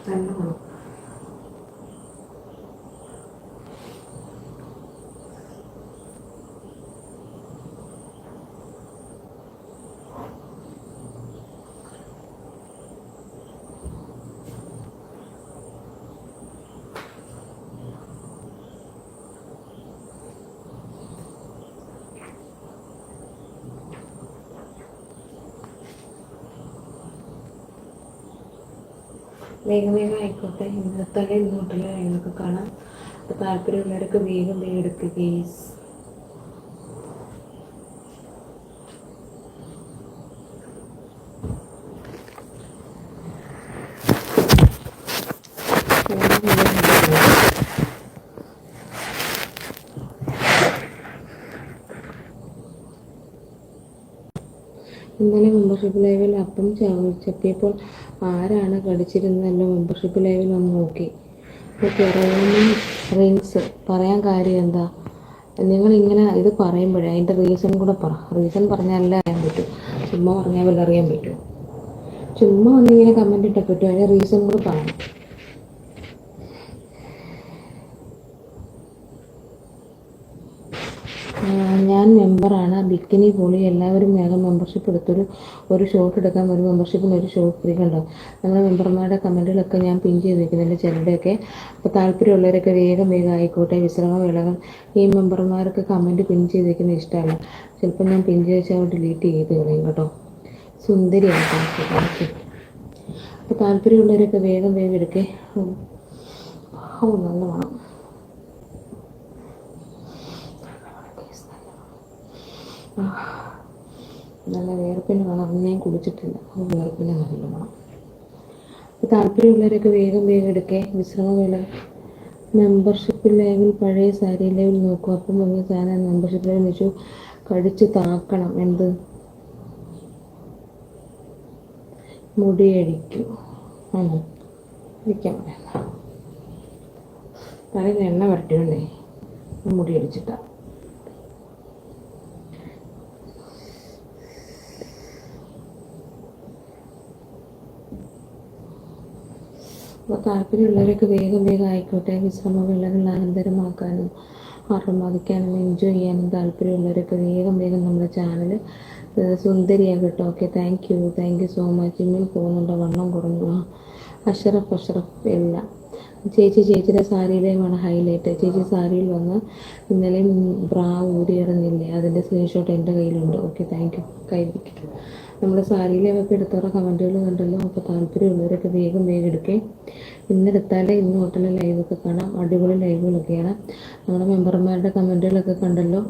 നല്ലതാണ്. വേഗം വേഗം ആയിക്കോട്ടെ. ഇന്നത്തെ ഇങ്ങോട്ടുള്ള ലൈവൊക്കെ കാണാം. അപ്പോൾ താല്പര്യമുള്ളവരൊക്കെ വേഗം വേഗം എടുക്കുക കേസ്. ഇന്നലെ മെമ്പർഷിപ്പ് ലൈവിൽ അപ്പം ചപ്പിയപ്പോൾ ആരാണ് കടിച്ചിരുന്നല്ലോ. മെമ്പർഷിപ്പ് ലൈവിൽ ഒന്ന് നോക്കി. ഓക്കെ, റിങ്സ് പറയാൻ കാര്യം എന്താ? നിങ്ങളിങ്ങനെ ഇത് പറയുമ്പോഴേ അതിൻ്റെ റീസൺ കൂടെ പറ. റീസൺ പറഞ്ഞാലല്ലേ അറിയാൻ പറ്റും. ചുമ്മാ പറഞ്ഞാൽ വല്ല അറിയാൻ പറ്റുമോ? ചുമ്മാ ഒന്നിങ്ങനെ കമൻറ്റ് ഇട്ടാൽ പറ്റുമോ? അതിൻ്റെ റീസൺ കൂടെ പറയണം. ഞാൻ മെമ്പറാണ്. ബിക്കിനി പൊളി. എല്ലാവരും വേഗം മെമ്പർഷിപ്പ് എടുത്തൊരു ഷോട്ട് എടുക്കാൻ. ഒരു മെമ്പർഷിപ്പിന് ഒരു ഷോട്ട് ഫ്രീ കണ്ടോ. നമ്മുടെ മെമ്പർമാരുടെ കമൻറ്റുകളൊക്കെ ഞാൻ പിൻ ചെയ്ത് വയ്ക്കുന്നുണ്ട് ചിലരുടെയൊക്കെ. അപ്പോൾ താല്പര്യമുള്ളവരൊക്കെ വേഗം വേഗം ആയിക്കോട്ടെ. വിശ്രമവേളകൾ ഈ മെമ്പർമാർക്ക് കമൻറ്റ് പിൻ ചെയ്ത് വയ്ക്കുന്നത് ഇഷ്ടമല്ല. ചിലപ്പോൾ ഞാൻ പിൻ ചെയ്ത് ഡിലീറ്റ് ചെയ്ത് കളയും കേട്ടോ. സുന്ദരിയാണ്. അപ്പോൾ താല്പര്യമുള്ളവരൊക്കെ വേഗം വേഗം എടുക്കേ. നല്ല വേണം. നല്ല വേർപ്പിന് വേണം. ഞാൻ കുളിച്ചിട്ടില്ല. വേർപ്പിന് നല്ല വേണം. അപ്പോൾ താല്പര്യമുള്ളവരൊക്കെ വേഗം വേഗം എടുക്കേ. വിശ്രമവേള മെമ്പർഷിപ്പ് ലൈവിൽ പഴയ സാരി ലൈവിൽ നോക്കും. അപ്പം വലിയ സാധനം മെമ്പർഷിപ്പ് ലൈവിൽ വെച്ചു കടിച്ച് താക്കണം. എന്ത് മുടിയടിക്കും ആണോ? ഇരിക്കാൻ പറയാം. തലയിൽ എണ്ണ വരട്ടിയുണ്ടേ മുടിയടിച്ചിട്ടാ. അപ്പോൾ താല്പര്യമുള്ളവരൊക്കെ വേഗം വേഗം ആയിക്കോട്ടെ. വിശ്രമവേളകൾ ആനന്ദകരമാക്കാനും ആർമാദിക്കാനും എൻജോയ് ചെയ്യാനും താല്പര്യമുള്ളവരൊക്കെ വേഗം വേഗം നമ്മുടെ ചാനൽ സുന്ദരിയാകട്ടോ. Okay, thank you so much. ജിമ്മിൽ പോകുന്നുണ്ടോ? വണ്ണം കുറഞ്ഞു. അഷറഫ് എല്ലാം. ചേച്ചിയുടെ സാരിയിലേമാണ് ഹൈലൈറ്റ്. ചേച്ചി സാരിയിൽ വന്ന് ഇന്നലെ ബ്രാ ഊരിയിടുന്നില്ലേ, അതിൻ്റെ സ്ക്രീൻഷോട്ട് എൻ്റെ കയ്യിലുണ്ട്. Okay, thank you. കൈവയ്ക്കും. നമ്മുടെ സാരിയിലേക്കൊക്കെ എടുത്തവരുടെ കമൻറ്റുകൾ കണ്ടല്ലോ. അപ്പോൾ താല്പര്യമുള്ളവരൊക്കെ വേഗം വേഗം എടുക്കേ. ഇന്നെടുത്താലേ ഇന്ന് തൊട്ടുള്ള ലൈവൊക്കെ കാണാം. അടിപൊളി ലൈവുകളൊക്കെയാണ്. നമ്മുടെ മെമ്പർമാരുടെ കമൻറ്റുകളൊക്കെ കണ്ടല്ലോ.